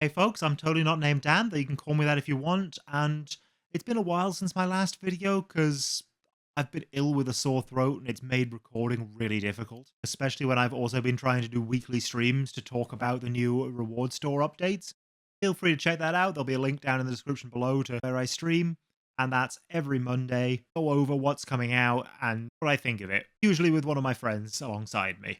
Hey folks, I'm totally not named Dan, though you can call me that if you want, and it's been a while since my last video because I've been ill with a sore throat and it's made recording really difficult, especially when I've also been trying to do weekly streams to talk about the new reward store updates. Feel free to check that out, there'll be a link down in the description below to where I stream, and that's every Monday. Go over what's coming out and what I think of it, usually with one of my friends alongside me.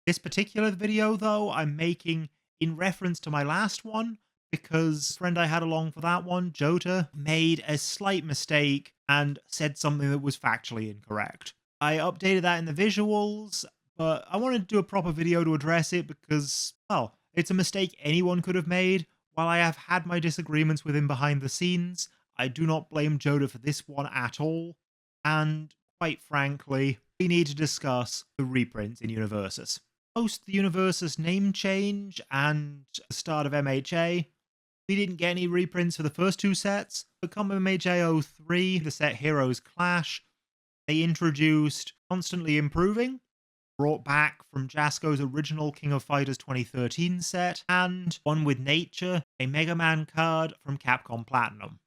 This particular video, though, I'm making in reference to my last one, because the friend I had along for that one, Jota, made a slight mistake and said something that was factually incorrect. I updated that in the visuals, but I wanted to do a proper video to address it because, well, it's a mistake anyone could have made. While I have had my disagreements with him behind the scenes, I do not blame Jota for this one at all, and quite frankly, we need to discuss the reprints in UniVersus. Post the UniVersus name change and the start of MHA, we didn't get any reprints for the first two sets, but come MHA 03, the set Heroes Clash, they introduced Constantly Improving, brought back from Jasko's original King of Fighters 2013 set, and One with Nature, a Mega Man card from Capcom Platinum.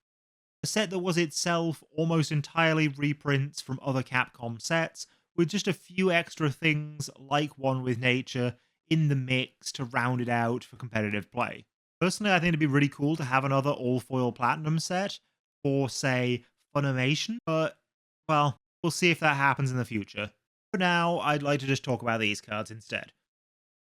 A set that was itself almost entirely reprints from other Capcom sets, with just a few extra things like One with Nature in the mix to round it out for competitive play. Personally, I think it'd be really cool to have another all-foil Platinum set for, say, Funimation, but, well, we'll see if that happens in the future. For now, I'd like to just talk about these cards instead.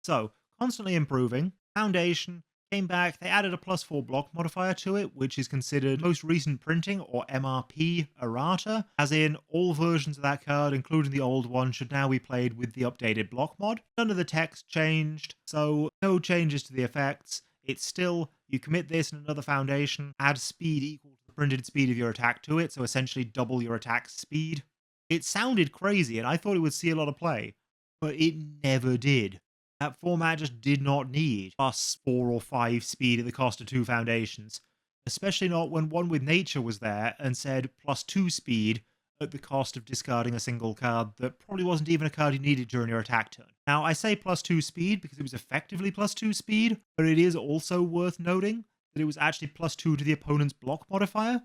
So, Constantly Improving, Foundation, came back, they added a +4 block modifier to it, which is considered most recent printing, or MRP errata, as in all versions of that card, including the old one, should now be played with the updated block mod. None of the text changed, so no changes to the effects. It's still, you commit this and another foundation, add speed equal to the printed speed of your attack to it, so essentially double your attack speed. It sounded crazy, and I thought it would see a lot of play, but it never did. That format just did not need +4 or 5 speed at the cost of 2 foundations, especially not when One with Nature was there and said +2 speed at the cost of discarding a single card that probably wasn't even a card you needed during your attack turn. Now, I say +2 speed because it was effectively +2 speed, but it is also worth noting that it was actually +2 to the opponent's block modifier,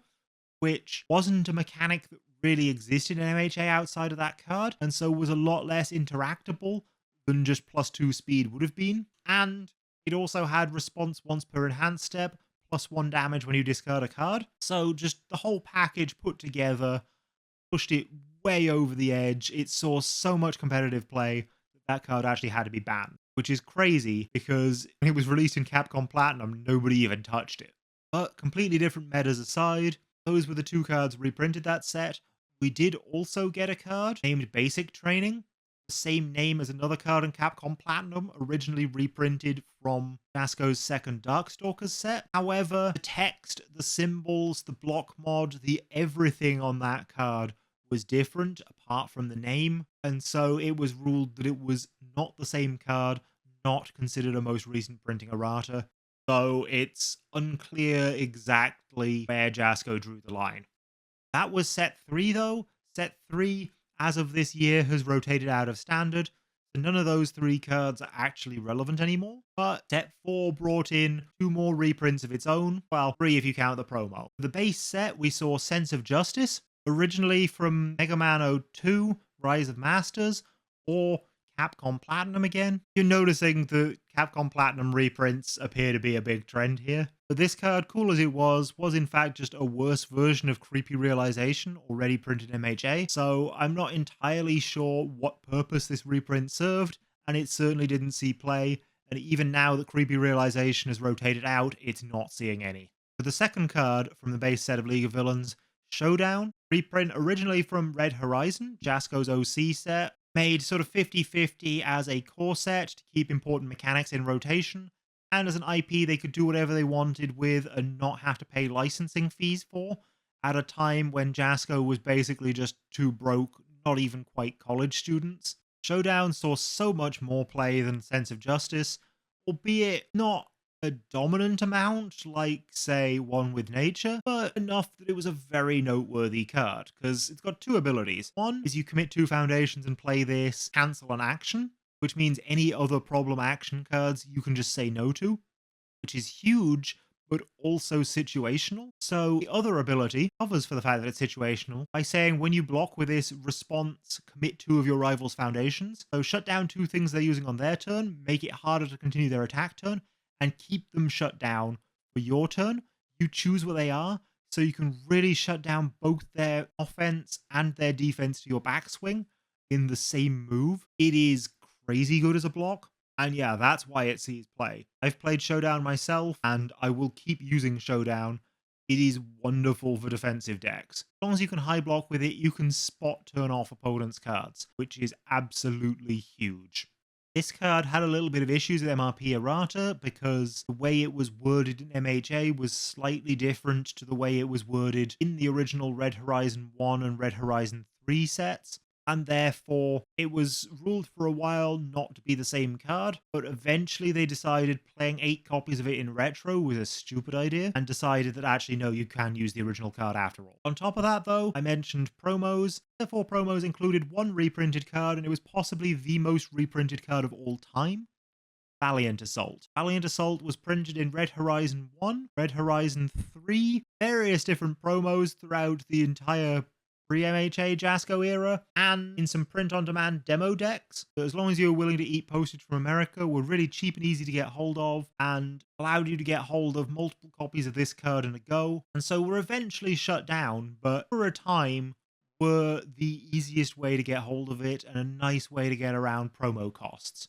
which wasn't a mechanic that really existed in MHA outside of that card, and so was a lot less interactable than just +2 speed would have been, and it also had response once per enhanced step, +1 damage when you discard a card, so just the whole package put together pushed it way over the edge. It saw so much competitive play that that card actually had to be banned, which is crazy because when it was released in Capcom Platinum, nobody even touched it. But completely different metas aside, those were the two cards reprinted that set. We did also get a card named Basic Training, the same name as another card in Capcom Platinum, originally reprinted from Jasko's second Darkstalkers set. However, the text, the symbols, the block mod, the everything on that card was different apart from the name, and so it was ruled that it was not the same card, not considered a most recent printing errata, so it's unclear exactly where Jasko drew the line. That was set 3 though. Set 3 as of this year has rotated out of standard, so none of those 3 cards are actually relevant anymore, but set 4 brought in 2 more reprints of its own, well, 3 if you count the promo. For the base set, we saw Sense of Justice, originally from Mega Man 02, Rise of Masters, or Capcom Platinum again. You're noticing that Capcom Platinum reprints appear to be a big trend here. But this card, cool as it was in fact just a worse version of Creepy Realization, already printed in MHA, so I'm not entirely sure what purpose this reprint served, and it certainly didn't see play, and even now that Creepy Realization has rotated out, it's not seeing any. For the second card from the base set of League of Villains, Showdown, reprint originally from Red Horizon, Jasko's OC set, made sort of 50-50 as a core set to keep important mechanics in rotation, and as an IP they could do whatever they wanted with and not have to pay licensing fees for, at a time when Jasko was basically just too broke, not even quite college students. Showdown saw so much more play than Sense of Justice, albeit not a dominant amount like, say, One with Nature, but enough that it was a very noteworthy card, because it's got 2 abilities. One is you commit 2 foundations and play this cancel an action, which means any other problem action cards you can just say no to. which is huge, but also situational. So the other ability covers for the fact that it's situational by saying when you block with this response, commit 2 of your rival's foundations. So shut down 2 things they're using on their turn, make it harder to continue their attack turn, and keep them shut down for your turn. You choose what they are, so you can really shut down both their offense and their defense to your backswing in the same move. It is crazy good as a block. And yeah, that's why it sees play. I've played Showdown myself, and I will keep using Showdown. It is wonderful for defensive decks. As long as you can high block with it, you can spot turn off opponents' cards, which is absolutely huge. This card had a little bit of issues with MRP errata because the way it was worded in MHA was slightly different to the way it was worded in the original Red Horizon 1 and Red Horizon 3 sets. And therefore, it was ruled for a while not to be the same card, but eventually they decided playing 8 copies of it in retro was a stupid idea, and decided that actually no, you can use the original card after all. On top of that though, I mentioned promos. The 4 promos included 1 reprinted card, and it was possibly the most reprinted card of all time. Valiant Assault. Valiant Assault was printed in Red Horizon 1, Red Horizon 3, various different promos throughout the entire pre-MHA Jasco era, and in some print-on-demand demo decks that, as long as you were willing to eat postage from America, were really cheap and easy to get hold of, and allowed you to get hold of multiple copies of this card in a go, and so were eventually shut down, but for a time were the easiest way to get hold of it and a nice way to get around promo costs.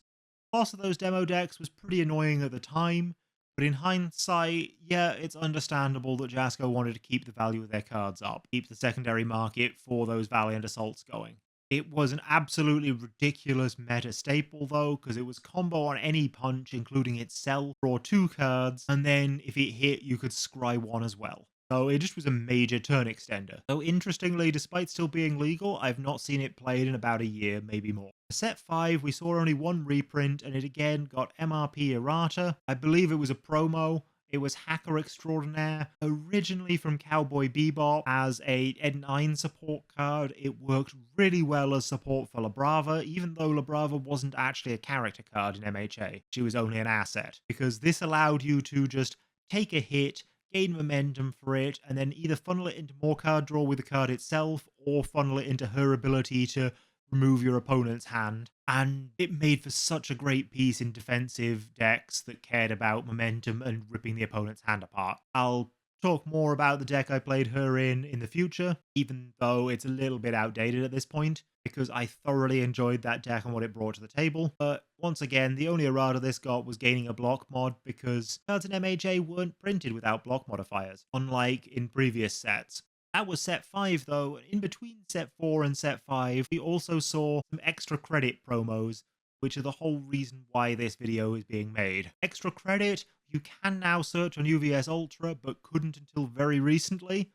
The cost of those demo decks was pretty annoying at the time, but in hindsight, yeah, it's understandable that Jasco wanted to keep the value of their cards up, keep the secondary market for those Valiant Assaults going. It was an absolutely ridiculous meta staple though, because it was combo on any punch, including itself, draw 2 cards, and then if it hit, you could scry 1 as well. So it just was a major turn extender. Though interestingly, despite still being legal, I've not seen it played in about a year, maybe more. For set 5, we saw only 1 reprint, and it again got MRP errata. I believe it was a promo. It was Hacker Extraordinaire, originally from Cowboy Bebop as a Ed 9 support card. It worked really well as support for La Brava, even though La Brava wasn't actually a character card in MHA. She was only an asset, because this allowed you to just take a hit, gain momentum for it, and then either funnel it into more card draw with the card itself, or funnel it into her ability to remove your opponent's hand. And it made for such a great piece in defensive decks that cared about momentum and ripping the opponent's hand apart. I'll talk more about the deck I played her in the future, even though it's a little bit outdated at this point, because I thoroughly enjoyed that deck and what it brought to the table. But once again, the only errata this got was gaining a block mod, because cards in MHA weren't printed without block modifiers, unlike in previous sets. That was set 5 though, and in between set 4 and set 5, we also saw some extra credit promos, which are the whole reason why this video is being made. Extra credit, you can now search on UVS Ultra, but couldn't until very recently.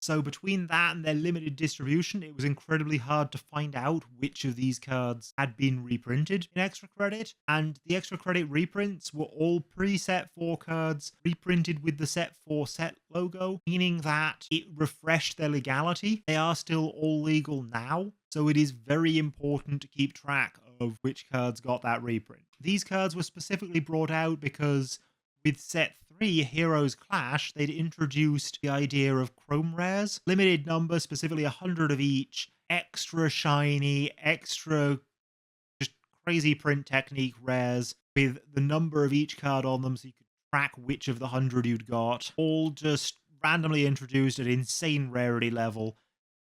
So between that and their limited distribution, it was incredibly hard to find out which of these cards had been reprinted in Extra Credit, and the Extra Credit reprints were all pre-Set 4 cards reprinted with the Set 4 set logo, meaning that it refreshed their legality. They are still all legal now, so it is very important to keep track of which cards got that reprint. These cards were specifically brought out because with set 3, Heroes Clash, they'd introduced the idea of chrome rares. Limited number, specifically 100 of each, extra shiny, extra just crazy print technique rares with the number of each card on them so you could track which of the 100 you'd got, all just randomly introduced at insane rarity level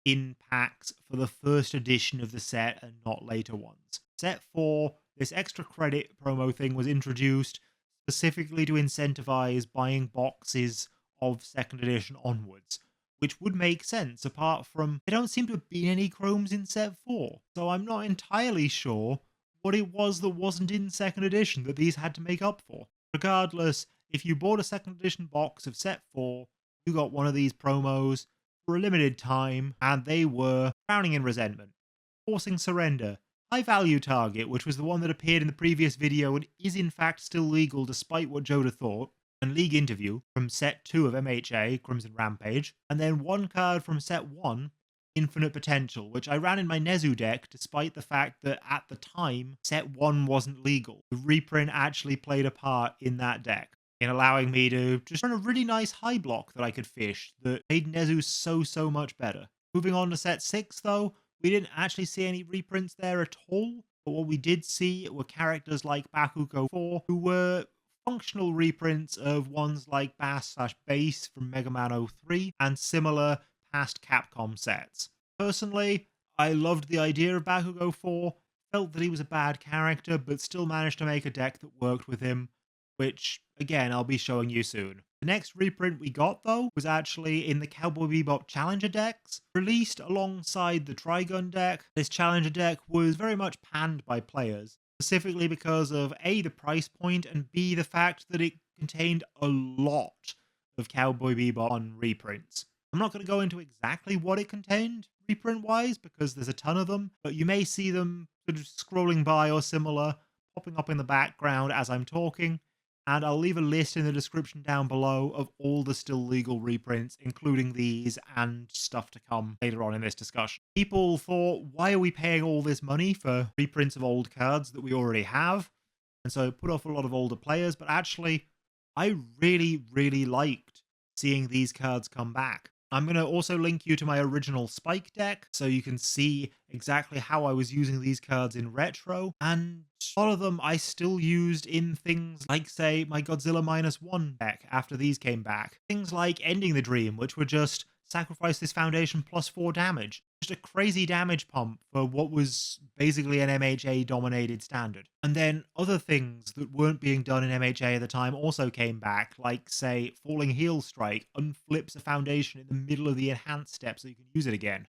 in packs for the first edition of the set and not later ones. Set 4, this extra credit promo thing was introduced specifically to incentivize buying boxes of second edition onwards, which would make sense apart from there don't seem to have been any chromes in set 4, so I'm not entirely sure what it was that wasn't in second edition that these had to make up for. Regardless, if you bought a second edition box of set 4, you got one of these promos for a limited time, and they were Drowning in Resentment, Forcing Surrender, High Value Target, which was the one that appeared in the previous video and is in fact still legal despite what Joda thought, and League Interview from set 2 of MHA, Crimson Rampage, and then one card from set 1, Infinite Potential, which I ran in my Nezu deck despite the fact that at the time, set 1 wasn't legal. The reprint actually played a part in that deck. in allowing me to just run a really nice high block that I could fish that made Nezu so much better. Moving on to set 6 though, we didn't actually see any reprints there at all, but what we did see were characters like Bakugo 4, who were functional reprints of ones like Bass/Base from Mega Man 03 and similar past Capcom sets. Personally, I loved the idea of Bakugo 4, felt that he was a bad character, but still managed to make a deck that worked with him, which, again, I'll be showing you soon. The next reprint we got, though, was actually in the Cowboy Bebop Challenger decks, released alongside the Trigun deck. This Challenger deck was very much panned by players, specifically because of A, the price point, and B, the fact that it contained a lot of Cowboy Bebop on reprints. I'm not going to go into exactly what it contained, reprint-wise, because there's a ton of them, but you may see them sort of scrolling by or similar, popping up in the background as I'm talking, and I'll leave a list in the description down below of all the still legal reprints, including these and stuff to come later on in this discussion. People thought, why are we paying all this money for reprints of old cards that we already have? And so it put off a lot of older players, but actually, I really liked seeing these cards come back. I'm going to also link you to my original Spike deck, so you can see exactly how I was using these cards in retro, and a lot of them I still used in things like, say, my Godzilla -1 deck after these came back. Things like Ending the Dream, which were just sacrifice this foundation +4 damage. Just a crazy damage pump for what was basically an MHA-dominated standard. And then other things that weren't being done in MHA at the time also came back, like, say, Falling Heel Strike unflips a foundation in the middle of the enhanced step so you can use it again.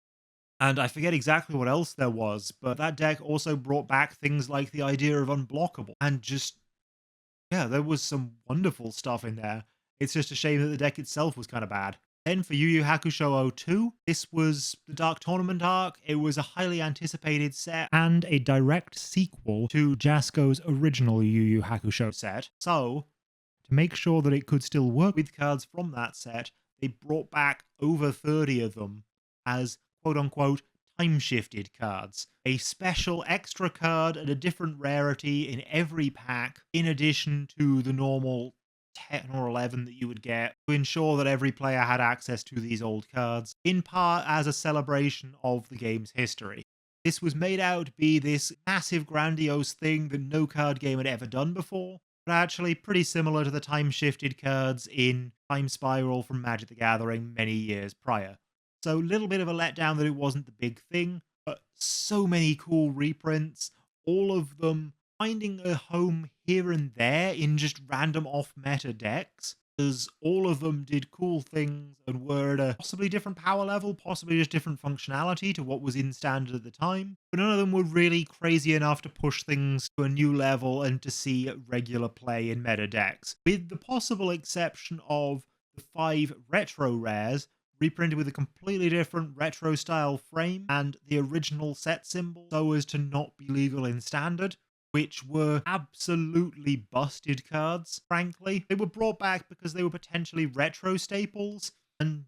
And I forget exactly what else there was, but that deck also brought back things like the idea of Unblockable. And just, yeah, there was some wonderful stuff in there. It's just a shame that the deck itself was kind of bad. Then for Yu Yu Hakusho 02, this was the Dark Tournament arc. It was a highly anticipated set and a direct sequel to Jasko's original Yu Yu Hakusho set. So, to make sure that it could still work with cards from that set, they brought back over 30 of them as quote-unquote time-shifted cards. A special extra card and a different rarity in every pack, in addition to the normal 10 or 11 that you would get, to ensure that every player had access to these old cards, in part as a celebration of the game's history. This was made out to be this massive grandiose thing that no card game had ever done before, but actually pretty similar to the time-shifted cards in Time Spiral from Magic the Gathering many years prior. So a little bit of a letdown that it wasn't the big thing, but so many cool reprints, all of them finding a home here and there in just random off-meta decks, because all of them did cool things and were at a possibly different power level, possibly just different functionality to what was in standard at the time, but none of them were really crazy enough to push things to a new level and to see regular play in meta decks, with the possible exception of the 5 retro rares, reprinted with a completely different retro-style frame and the original set symbol so as to not be legal in standard, which were absolutely busted cards, frankly. They were brought back because they were potentially retro staples and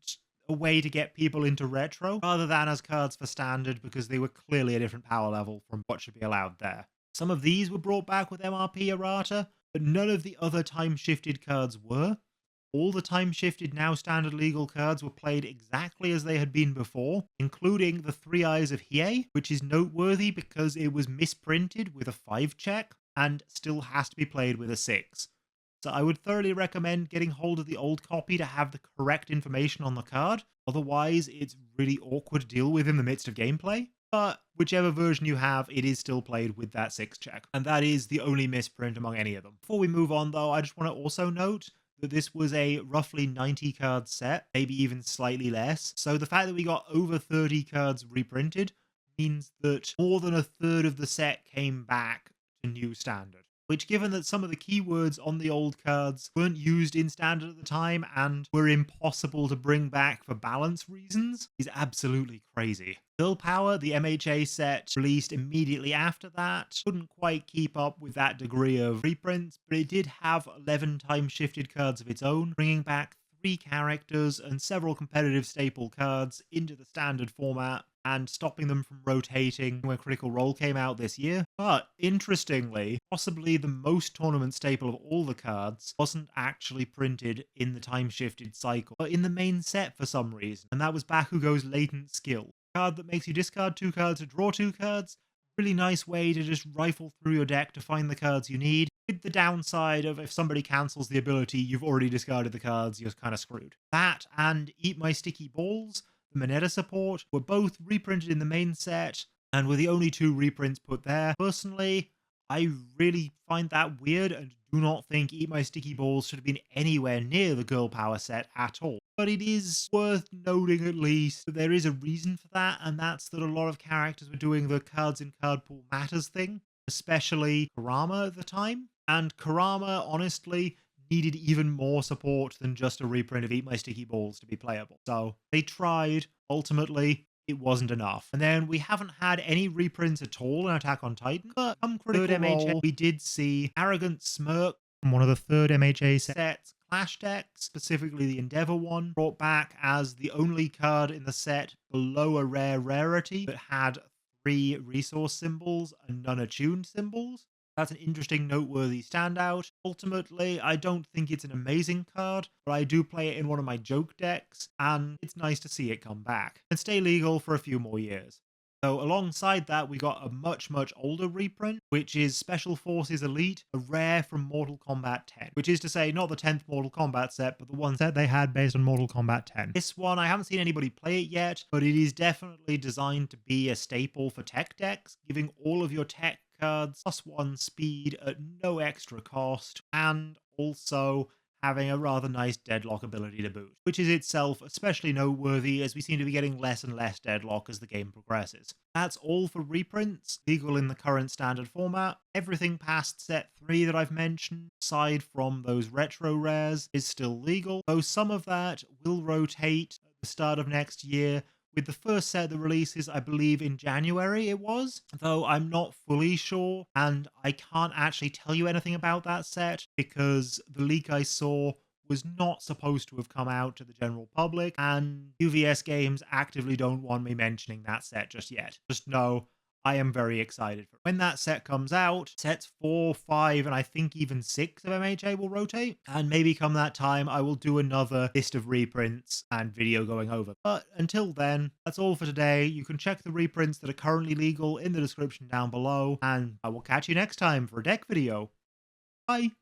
a way to get people into retro, rather than as cards for standard because they were clearly a different power level from what should be allowed there. Some of these were brought back with MRP errata, but none of the other time-shifted cards were. All the time-shifted now standard legal cards were played exactly as they had been before, including the 3 Eyes of Hiei, which is noteworthy because it was misprinted with a 5 check and still has to be played with a 6. So I would thoroughly recommend getting hold of the old copy to have the correct information on the card, otherwise it's really awkward to deal with in the midst of gameplay. But whichever version you have, it is still played with that 6 check, and that is the only misprint among any of them. Before we move on though, I just want to also note that this was a roughly 90 card set, maybe even slightly less. So the fact that we got over 30 cards reprinted means that more than a third of the set came back to new standard. Which, given that some of the keywords on the old cards weren't used in standard at the time and were impossible to bring back for balance reasons, is absolutely crazy. Girl Power, the MHA set released immediately after that, couldn't quite keep up with that degree of reprints, but it did have 11 time-shifted cards of its own, bringing back 3 characters and several competitive staple cards into the standard format, and stopping them from rotating when Critical Role came out this year. But interestingly, possibly the most tournament staple of all the cards wasn't actually printed in the time-shifted cycle, but in the main set for some reason, and that was Bakugo's Latent Skill. A card that makes you discard 2 cards to draw 2 cards. Really nice way to just rifle through your deck to find the cards you need, with the downside of if somebody cancels the ability, you've already discarded the cards, you're kind of screwed. That and Eat My Sticky Balls, the Moneta support, were both reprinted in the main set, and were the only 2 reprints put there. Personally, I really find that weird and do not think Eat My Sticky Balls should have been anywhere near the Girl Power set at all. But it is worth noting at least that there is a reason for that, and that's that a lot of characters were doing the cards in card pool matters thing, especially Kurama at the time. And Kurama, honestly, needed even more support than just a reprint of Eat My Sticky Balls to be playable. So they tried. Ultimately, it wasn't enough. And then we haven't had any reprints at all in Attack on Titan, but come Critical Role, we did see Arrogant Smirk from one of the 3rd MHA sets, Clash decks, specifically the Endeavor one, brought back as the only card in the set below a rare rarity that had 3 resource symbols and none attuned symbols. That's an interesting, noteworthy standout. Ultimately, I don't think it's an amazing card, but I do play it in one of my joke decks, and it's nice to see it come back and stay legal for a few more years. So alongside that, we got a much older reprint, which is Special Forces Elite, a rare from Mortal Kombat 10, which is to say not the 10th Mortal Kombat set, but the one set they had based on Mortal Kombat 10. This one, I haven't seen anybody play it yet, but it is definitely designed to be a staple for tech decks, giving all of your tech cards +1 speed at no extra cost, and also having a rather nice deadlock ability to boot, which is itself especially noteworthy as we seem to be getting less and less deadlock as the game progresses. That's all for reprints, legal in the current standard format. Everything past set 3 that I've mentioned, aside from those retro rares, is still legal, though some of that will rotate at the start of next year, with the first set that releases, I believe, in January it was, though I'm not fully sure, and I can't actually tell you anything about that set because the leak I saw was not supposed to have come out to the general public, and UVS Games actively don't want me mentioning that set just yet. Just know I am very excited for it. When that set comes out, sets 4, 5, and I think even 6 of MHA will rotate, and maybe come that time I will do another list of reprints and video going over. But until then, that's all for today. You can check the reprints that are currently legal in the description down below, and I will catch you next time for a deck video. Bye!